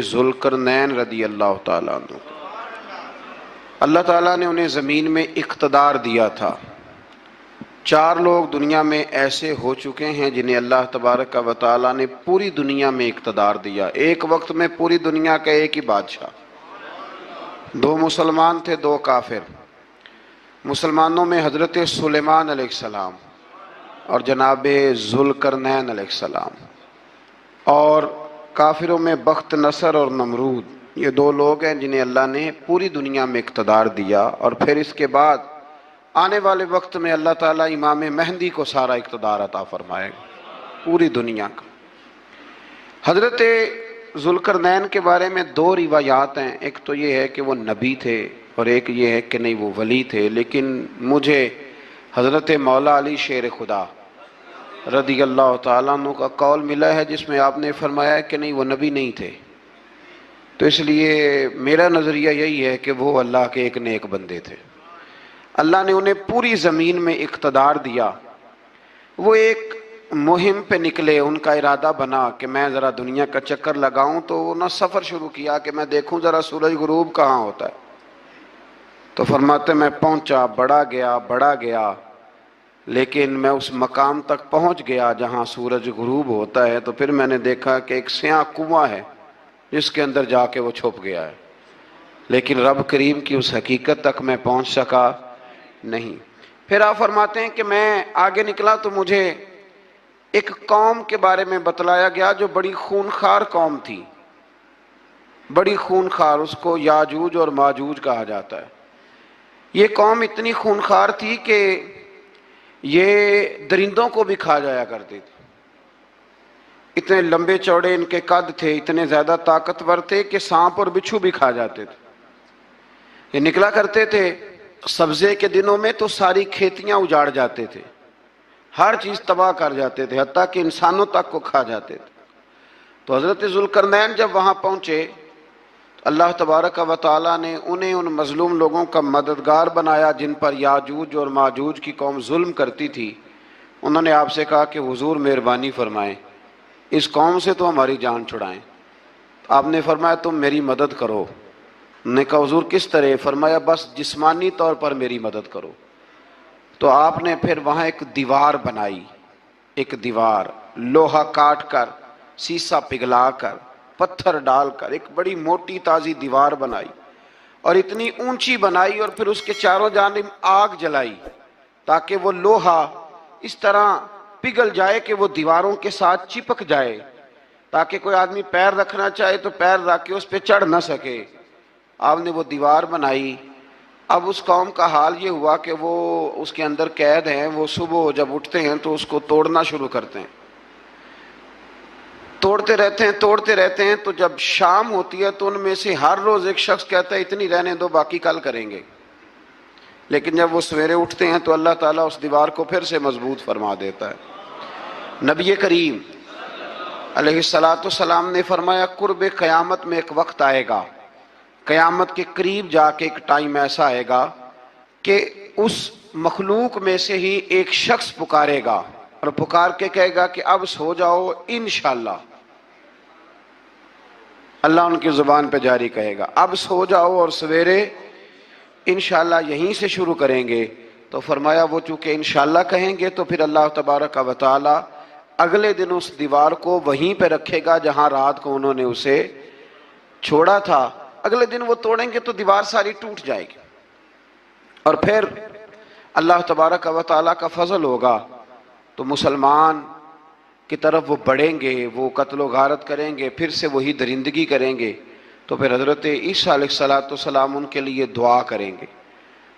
ذوالقرنین رضی اللہ تعالیٰ عنہ، اللہ تعالیٰ نے انہیں زمین میں اقتدار دیا تھا۔ 4 لوگ دنیا میں ایسے ہو چکے ہیں جنہیں اللہ تبارک و تعالیٰ نے پوری دنیا میں اقتدار دیا، ایک وقت میں پوری دنیا کا ایک ہی بادشاہ۔ 2 مسلمان تھے، 2 کافر۔ مسلمانوں میں حضرت سلیمان علیہ السلام اور جناب ذوالقرنین علیہ السلام، اور کافروں میں بخت نصر اور نمرود۔ یہ 2 لوگ ہیں جنہیں اللہ نے پوری دنیا میں اقتدار دیا، اور پھر اس کے بعد آنے والے وقت میں اللہ تعالیٰ امام مہدی کو سارا اقتدار عطا فرمائے گا، پوری دنیا کا۔ حضرت ذوالقرنین کے بارے میں 2 روایات ہیں، ایک تو یہ ہے کہ وہ نبی تھے اور ایک یہ ہے کہ نہیں وہ ولی تھے، لیکن مجھے حضرت مولا علی شیر خدا رضی اللہ تعالیٰ عنہ کا قول ملا ہے جس میں آپ نے فرمایا کہ نہیں وہ نبی نہیں تھے، تو اس لیے میرا نظریہ یہی ہے کہ وہ اللہ کے ایک نیک بندے تھے۔ اللہ نے انہیں پوری زمین میں اقتدار دیا۔ وہ ایک مہم پہ نکلے، ان کا ارادہ بنا کہ میں ذرا دنیا کا چکر لگاؤں، تو انہوں نے سفر شروع کیا کہ میں دیکھوں ذرا سورج غروب کہاں ہوتا ہے۔ تو فرماتے میں پہنچا، بڑا گیا، لیکن میں اس مقام تک پہنچ گیا جہاں سورج غروب ہوتا ہے، تو پھر میں نے دیکھا کہ ایک سیاہ کنواں ہے جس کے اندر جا کے وہ چھپ گیا ہے، لیکن رب کریم کی اس حقیقت تک میں پہنچ سکا نہیں۔ پھر آپ فرماتے ہیں کہ میں آگے نکلا تو مجھے ایک قوم کے بارے میں بتلایا گیا جو بڑی خونخوار قوم تھی، بڑی خونخوار، اس کو یاجوج اور ماجوج کہا جاتا ہے۔ یہ قوم اتنی خونخوار تھی کہ یہ درندوں کو بھی کھا جایا کرتی تھی، اتنے لمبے چوڑے ان کے قد تھے، اتنے زیادہ طاقتور تھے کہ سانپ اور بچھو بھی کھا جاتے تھے۔ یہ نکلا کرتے تھے سبزے کے دنوں میں تو ساری کھیتیاں اجاڑ جاتے تھے، ہر چیز تباہ کر جاتے تھے، حتیٰ کہ انسانوں تک کو کھا جاتے تھے۔ تو حضرت ذوالقرنین جب وہاں پہنچے، اللہ تبارک و تعالیٰ نے انہیں ان مظلوم لوگوں کا مددگار بنایا جن پر یاجوج اور ماجوج کی قوم ظلم کرتی تھی۔ انہوں نے آپ سے کہا کہ حضور مہربانی فرمائیں، اس قوم سے تو ہماری جان چھڑائیں۔ آپ نے فرمایا تم میری مدد کرو۔ نے کہا حضور کس طرح؟ فرمایا بس جسمانی طور پر میری مدد کرو۔ تو آپ نے پھر وہاں ایک دیوار بنائی، ایک دیوار، لوہا کاٹ کر، سیسا پگھلا کر، پتھر ڈال کر ایک بڑی موٹی تازی دیوار بنائی، اور اتنی اونچی بنائی، اور پھر اس کے چاروں جانب آگ جلائی تاکہ وہ لوہا اس طرح پگھل جائے کہ وہ دیواروں کے ساتھ چپک جائے، تاکہ کوئی آدمی پیر رکھنا چاہے تو پیر رکھ کے اس پہ چڑھ نہ سکے۔ آپ نے وہ دیوار بنائی۔ اب اس قوم کا حال یہ ہوا کہ وہ اس کے اندر قید ہیں، وہ صبح جب اٹھتے ہیں تو اس کو توڑنا شروع کرتے ہیں، توڑتے رہتے ہیں، تو جب شام ہوتی ہے تو ان میں سے ہر روز ایک شخص کہتا ہے اتنی رہنے دو، باقی کل کریں گے۔ لیکن جب وہ سویرے اٹھتے ہیں تو اللہ تعالیٰ اس دیوار کو پھر سے مضبوط فرما دیتا ہے۔ نبی کریم علیہ السلام نے فرمایا قرب قیامت میں ایک وقت آئے گا، قیامت کے قریب جا کے ایک ٹائم ایسا آئے گا کہ اس مخلوق میں سے ہی ایک شخص پکارے گا اور پکار کے کہے گا کہ اب سو جاؤ انشاءاللہ۔ اللہ ان کی زبان پہ جاری کہے گا اب سو جاؤ اور سویرے انشاءاللہ یہیں سے شروع کریں گے۔ تو فرمایا وہ چونکہ انشاءاللہ کہیں گے تو پھر اللہ تبارک و تعالی اگلے دن اس دیوار کو وہیں پہ رکھے گا جہاں رات کو انہوں نے اسے چھوڑا تھا۔ اگلے دن وہ توڑیں گے تو دیوار ساری ٹوٹ جائے گی، اور پھر اللہ تبارک و تعالیٰ کا فضل ہوگا تو مسلمان کی طرف وہ بڑھیں گے، وہ قتل و غارت کریں گے، پھر سے وہی درندگی کریں گے۔ تو پھر حضرت عیسیٰ علیہ السلام ان کے لیے دعا کریں گے،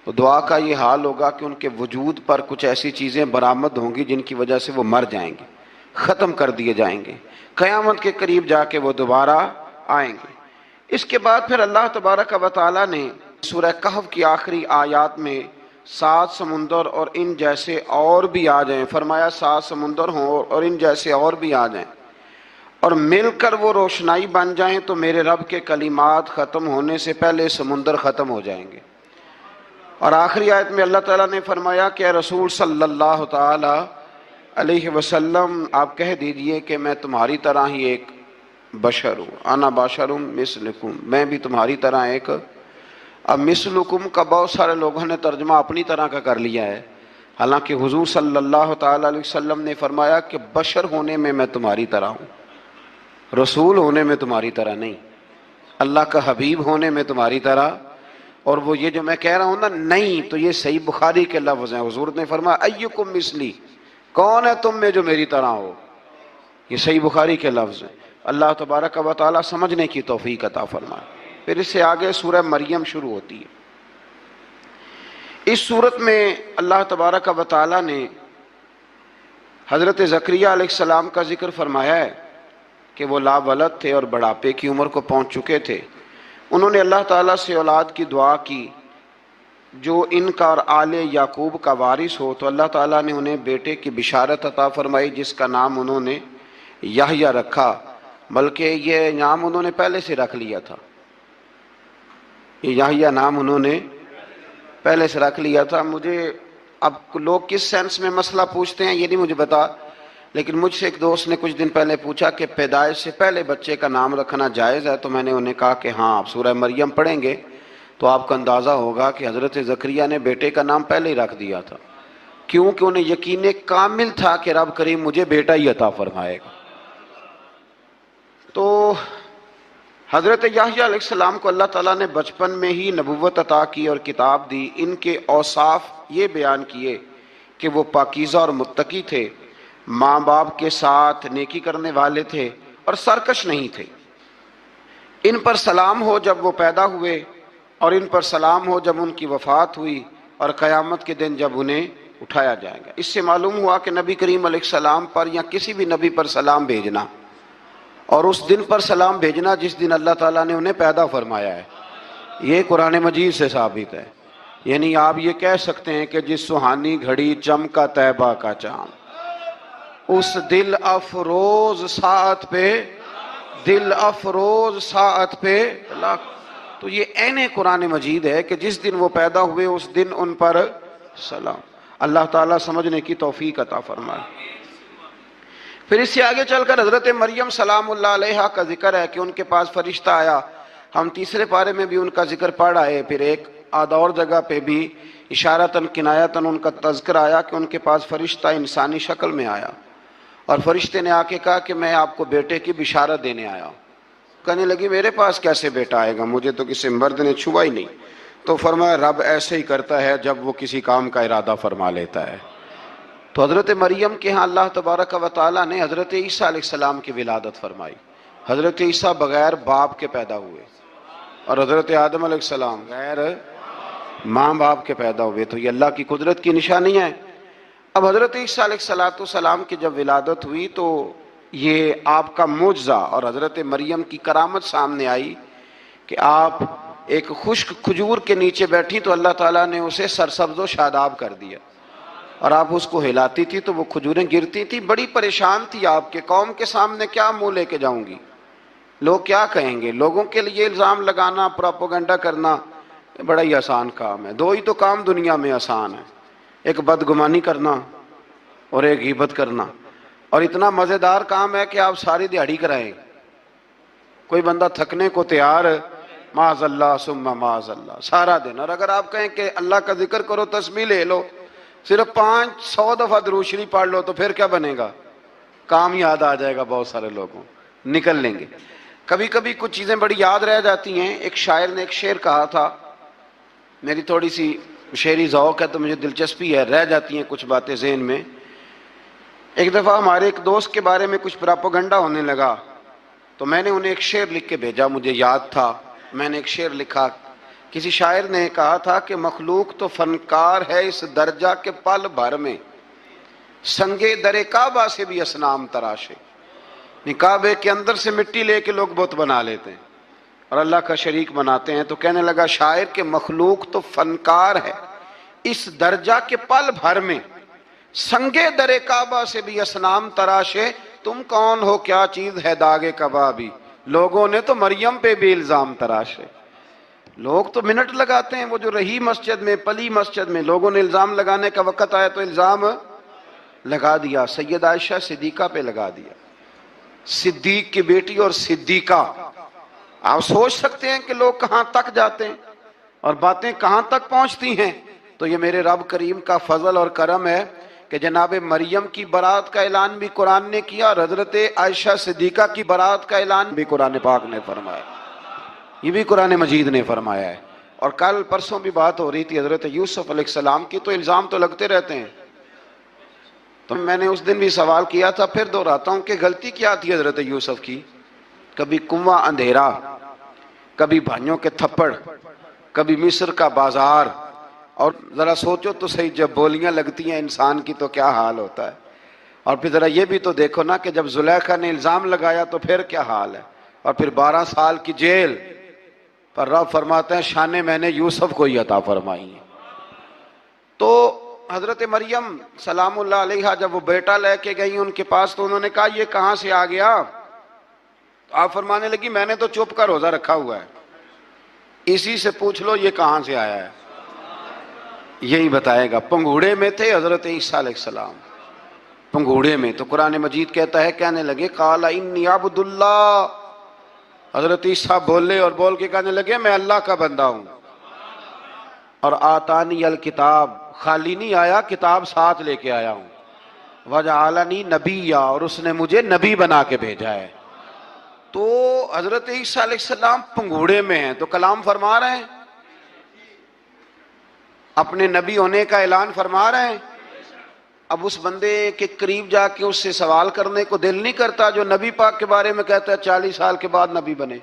تو دعا کا یہ حال ہوگا کہ ان کے وجود پر کچھ ایسی چیزیں برآمد ہوں گی جن کی وجہ سے وہ مر جائیں گے، ختم کر دیے جائیں گے، قیامت کے قریب جا کے وہ دوبارہ آئیں گے۔ اس کے بعد پھر اللہ تبارک و تعالیٰ نے سورہ کہف کی آخری آیات میں 7 سمندر اور ان جیسے اور بھی آ جائیں، فرمایا 7 سمندر ہوں اور ان جیسے اور بھی آ جائیں اور مل کر وہ روشنائی بن جائیں تو میرے رب کے کلمات ختم ہونے سے پہلے سمندر ختم ہو جائیں گے۔ اور آخری آیت میں اللہ تعالیٰ نے فرمایا کہ اے رسول صلی اللہ تعالی علیہ وسلم آپ کہہ دیجئے کہ میں تمہاری طرح ہی ایک بشر ہوں، انا بشر مثلکم، میں بھی تمہاری طرح ایک۔ اب مثلکم کا بہت سارے لوگوں نے ترجمہ اپنی طرح کا کر لیا ہے، حالانکہ حضور صلی اللہ تعالی علیہ وسلم نے فرمایا کہ بشر ہونے میں تمہاری طرح ہوں، رسول ہونے میں تمہاری طرح نہیں، اللہ کا حبیب ہونے میں تمہاری طرح۔ اور وہ یہ جو میں کہہ رہا ہوں نا نہیں، تو یہ صحیح بخاری کے لفظ ہیں، حضور نے فرمایا ایکم مثلی، کون ہے تم میں جو میری طرح ہو، یہ صحیح بخاری کے لفظ ہیں۔ اللہ تبارک و تعالیٰ سمجھنے کی توفیق عطا فرمائے۔ پھر اس سے آگے سورہ مریم شروع ہوتی ہے۔ اس صورت میں اللہ تبارک و تعالیٰ نے حضرت زکریہ علیہ السلام کا ذکر فرمایا ہے کہ وہ لا ولد تھے اور بڑھاپے کی عمر کو پہنچ چکے تھے۔ انہوں نے اللہ تعالیٰ سے اولاد کی دعا کی جو ان کا اور آل یعقوب کا وارث ہو، تو اللہ تعالیٰ نے انہیں بیٹے کی بشارت عطا فرمائی جس کا نام انہوں نے یحییٰ رکھا، بلکہ یہ نام انہوں نے پہلے سے رکھ لیا تھا، یہ یحییٰ نام انہوں نے پہلے سے رکھ لیا تھا۔ مجھے اب لوگ کس سینس میں مسئلہ پوچھتے ہیں یہ نہیں مجھے بتا، لیکن مجھ سے ایک دوست نے کچھ دن پہلے پوچھا کہ پیدائش سے پہلے بچے کا نام رکھنا جائز ہے، تو میں نے انہیں کہا کہ ہاں، آپ سورہ مریم پڑھیں گے تو آپ کو اندازہ ہوگا کہ حضرت زکریہ نے بیٹے کا نام پہلے ہی رکھ دیا تھا، کیونکہ انہیں یقین کامل تھا کہ رب کریم مجھے بیٹا ہی عطا فرمائے گا۔ تو حضرت یحییٰ علیہ السلام کو اللہ تعالیٰ نے بچپن میں ہی نبوت عطا کی اور کتاب دی۔ ان کے اوصاف یہ بیان کیے کہ وہ پاکیزہ اور متقی تھے، ماں باپ کے ساتھ نیکی کرنے والے تھے اور سرکش نہیں تھے۔ ان پر سلام ہو جب وہ پیدا ہوئے، اور ان پر سلام ہو جب ان کی وفات ہوئی، اور قیامت کے دن جب انہیں اٹھایا جائے گا۔ اس سے معلوم ہوا کہ نبی کریم علیہ السلام پر یا کسی بھی نبی پر سلام بھیجنا، اور اس دن پر سلام بھیجنا جس دن اللہ تعالیٰ نے انہیں پیدا فرمایا ہے، یہ قرآن مجید سے ثابت ہے۔ یعنی آپ یہ کہہ سکتے ہیں کہ جس سہانی گھڑی چمکا طیبہ کا چاند، اس دل افروز ساعت پہ، دل افروز ساعت پہ اللہ، تو یہ عین قرآن مجید ہے کہ جس دن وہ پیدا ہوئے اس دن ان پر سلام۔ اللہ تعالیٰ سمجھنے کی توفیق عطا فرمائے۔ پھر اس سے آگے چل کر حضرت مریم سلام اللہ علیہا کا ذکر ہے کہ ان کے پاس فرشتہ آیا۔ ہم تیسرے پارے میں بھی ان کا ذکر پڑھ آئے، پھر ایک آدھ اور جگہ پہ بھی اشارتاً کنایتاً ان کا تذکر آیا کہ ان کے پاس فرشتہ انسانی شکل میں آیا، اور فرشتے نے آ کے کہا کہ میں آپ کو بیٹے کی بشارت دینے آیا ہوں۔ کہنے لگی میرے پاس کیسے بیٹا آئے گا، مجھے تو کسی مرد نے چھوا ہی نہیں۔ تو فرمایا رب ایسے ہی کرتا ہے جب وہ کسی کام کا ارادہ فرما لیتا ہے۔ تو حضرت مریم کے ہاں اللہ تبارک و تعالیٰ نے حضرت عیسیٰ علیہ السلام کی ولادت فرمائی۔ حضرت عیسیٰ بغیر باپ کے پیدا ہوئے، اور حضرت آدم علیہ السلام غیر ماں باپ کے پیدا ہوئے، تو یہ اللہ کی قدرت کی نشانی ہے۔ اب حضرت عیسیٰ علیہ السلام کی جب ولادت ہوئی تو یہ آپ کا معجزہ اور حضرت مریم کی کرامت سامنے آئی کہ آپ ایک خشک کھجور کے نیچے بیٹھی تو اللہ تعالیٰ نے اسے سرسبز و شاداب کر دیا، اور آپ اس کو ہلاتی تھی تو وہ کھجوریں گرتی تھی۔ بڑی پریشان تھی آپ کے قوم کے سامنے کیا منہ لے کے جاؤں گی، لوگ کیا کہیں گے۔ لوگوں کے لیے الزام لگانا، پروپیگنڈا کرنا بڑا ہی آسان کام ہے۔ دو ہی تو کام دنیا میں آسان ہے، ایک بدگمانی کرنا اور ایک غیبت کرنا، اور اتنا مزیدار کام ہے کہ آپ ساری دیہڑی کرائیں، کوئی بندہ تھکنے کو تیار معاذ اللہ ثم معاذ اللہ سارا دن، اور اگر آپ کہیں کہ اللہ کا ذکر کرو، تسبیح لے لو، صرف 500 دفعہ درود شریف پڑھ لو، تو پھر کیا بنے گا، کام یاد آ جائے گا، بہت سارے لوگوں نکل لیں گے۔ کبھی کبھی کچھ چیزیں بڑی یاد رہ جاتی ہیں۔ ایک شاعر نے ایک شعر کہا تھا، میری تھوڑی سی شعری ذوق ہے تو مجھے دلچسپی ہے، رہ جاتی ہیں کچھ باتیں ذہن میں۔ ایک دفعہ ہمارے ایک دوست کے بارے میں کچھ پراپیگنڈا ہونے لگا، تو میں نے انہیں ایک شعر لکھ کے بھیجا، مجھے یاد تھا، میں نے ایک شعر لکھا۔ کسی شاعر نے کہا تھا کہ مخلوق تو فنکار ہے اس درجہ کے پل بھر میں، سنگے در کعبہ سے بھی اصنام تراشے۔ کعبے کے اندر سے مٹی لے کے لوگ بت بنا لیتے ہیں اور اللہ کا شریک بناتے ہیں۔ تو کہنے لگا شاعر کہ مخلوق تو فنکار ہے اس درجہ کے پل بھر میں، سنگے در کعبہ سے بھی اصنام تراشے۔ تم کون ہو، کیا چیز ہے داغ کبابی، لوگوں نے تو مریم پہ بھی الزام تراشے۔ لوگ تو منٹ لگاتے ہیں، وہ جو رہی مسجد میں، پلی مسجد میں، لوگوں نے الزام لگانے کا وقت آیا تو الزام لگا دیا، سیدہ عائشہ صدیقہ پہ لگا دیا۔ صدیق کی بیٹی اور صدیقہ. آپ سوچ سکتے ہیں کہ لوگ کہاں تک جاتے ہیں اور باتیں کہاں تک پہنچتی ہیں. تو یہ میرے رب کریم کا فضل اور کرم ہے کہ جناب مریم کی برات کا اعلان بھی قرآن نے کیا اور حضرت عائشہ صدیقہ کی برات کا اعلان بھی قرآن پاک نے فرمایا. یہ بھی قرآن مجید نے فرمایا ہے. اور کل پرسوں بھی بات ہو رہی تھی حضرت یوسف علیہ السلام کی. تو الزام تو لگتے رہتے ہیں. تو میں نے اس دن بھی سوال کیا تھا, پھر دہراتا ہوں کہ غلطی کیا تھی حضرت یوسف کی. کبھی کنواں اندھیرا, کبھی بھائیوں کے تھپڑ, کبھی مصر کا بازار. اور ذرا سوچو تو صحیح, جب بولیاں لگتی ہیں انسان کی تو کیا حال ہوتا ہے. اور پھر ذرا یہ بھی تو دیکھو نا کہ جب زلیخا نے الزام لگایا تو پھر کیا حال ہے. اور پھر 12 سال کی جیل پر رب فرماتے ہیں شانیں میں نے یوسف کو ہی عطا فرمائی ہیں. تو حضرت مریم سلام اللہ علیہا جب وہ بیٹا لے کے گئی ان کے پاس تو انہوں نے کہا یہ کہاں سے آ گیا. تو آپ فرمانے لگی میں نے تو چپ کر روزہ رکھا ہوا ہے, اسی سے پوچھ لو یہ کہاں سے آیا ہے, یہی بتائے گا. پنگوڑے میں تھے حضرت عیسیٰ علیہ السلام, پنگوڑے میں. تو قرآن مجید کہتا ہے کہنے لگے قال انی عبد اللہ. حضرت عیسیٰ بولے اور بول کے کہنے لگے میں اللہ کا بندہ ہوں. اور آتانی الکتاب, خالی نہیں آیا, کتاب ساتھ لے کے آیا ہوں. وجعلنی نبیا, اور اس نے مجھے نبی بنا کے بھیجا ہے. تو حضرت عیسیٰ علیہ السلام پنگوڑے میں ہیں تو کلام فرما رہے ہیں, اپنے نبی ہونے کا اعلان فرما رہے ہیں. اب اس بندے کے قریب جا کے اس سے سوال کرنے کو دل نہیں کرتا جو نبی پاک کے بارے میں کہتا ہے 40 سال کے بعد نبی بنے.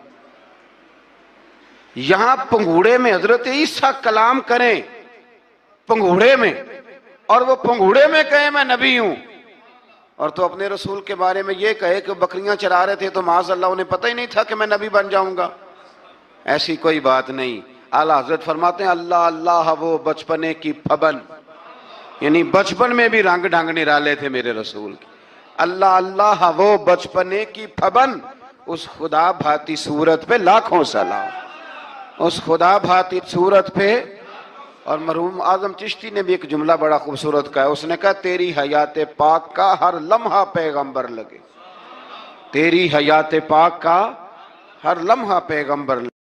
یہاں پنگوڑے میں حضرت عیسیٰ کلام کریں پنگوڑے میں, اور وہ پنگوڑے میں کہے میں نبی ہوں, اور تو اپنے رسول کے بارے میں یہ کہے کہ بکریاں چرا رہے تھے تو معاذ اللہ انہیں پتہ ہی نہیں تھا کہ میں نبی بن جاؤں گا. ایسی کوئی بات نہیں. اعلیٰ حضرت فرماتے ہیں اللہ اللہ وہ بچپنے کی پھبن, یعنی بچپن میں بھی رنگ ڈھنگ نرالے تھے میرے رسول کی. اللہ اللہ وہ بچپنے کی پھبن, اس خدا بھاتی صورت پہ لاکھوں سلام, اس خدا بھاتی صورت پہ. اور مرحوم اعظم چشتی نے بھی ایک جملہ بڑا خوبصورت کہا, اس نے کہا تیری حیات پاک کا ہر لمحہ پیغمبر لگے, تیری حیات پاک کا ہر لمحہ پیغمبر لگے.